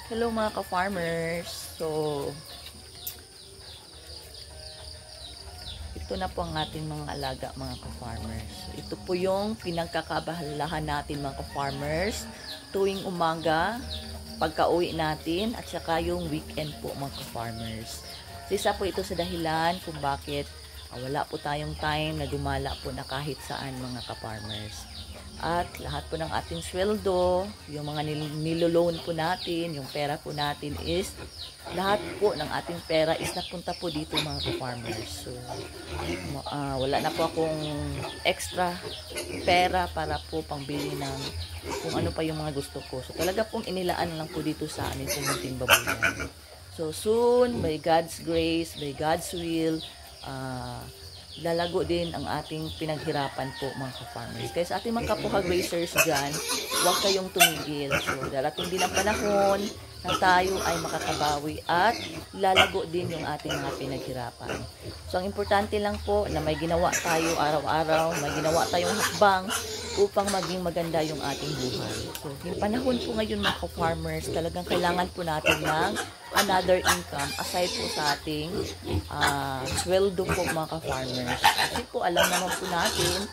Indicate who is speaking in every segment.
Speaker 1: Hello mga ka-farmers. So, ito na po ang ating mga alaga mga ka-farmers. So, ito po yung pinagkakabahalahan natin mga ka-farmers tuwing umaga, pagka-uwi natin, at saka yung weekend po mga ka-farmers. So, isa po ito sa dahilan kung bakit wala po tayong time na dumala po na kahit saan mga ka-farmers. At lahat po ng ating sweldo, yung mga niloloan po natin, yung pera po natin is, lahat po ng ating pera is napunta po dito mga ka-farmers. So, wala na po akong extra pera para po pangbili ng kung ano pa yung mga gusto ko. So, talaga pong inilaan lang po dito sa amin po munting babuyan. So, soon, by God's grace, by God's will, lalago din ang ating pinaghirapan po mga ka-farmers. Kaya sa ating mga kapuhag racers dyan, huwag kayong tumigil. So, darating din ang panahon na tayo ay makakabawi at lalago din yung ating mga pinaghirapan. So, ang importante lang po na may ginawa tayo araw-araw, may ginawa tayong hakbang upang maging maganda yung ating buhay. So, yung panahon po ngayon mga ka-farmers, talagang kailangan po natin ng another income aside po sa ating sweldo po mga ka-farmers. Kasi po alam naman po natin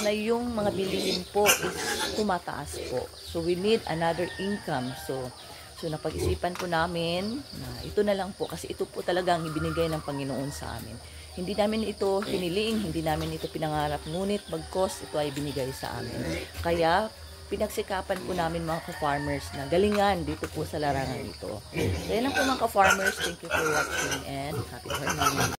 Speaker 1: na yung mga bilihin po is tumataas po. So we need another income. So napag-isipan po namin na ito na lang po kasi ito po talaga ang ibinigay ng Panginoon sa amin. Hindi namin ito hiniling, hindi namin ito pinangarap, ngunit bagkos ito ay binigay sa amin. Kaya pinagsikapan po namin mga ka-farmers na galingan dito po sa larangan ito. So yan lang po mga ka-farmers. Thank you for watching and happy farming.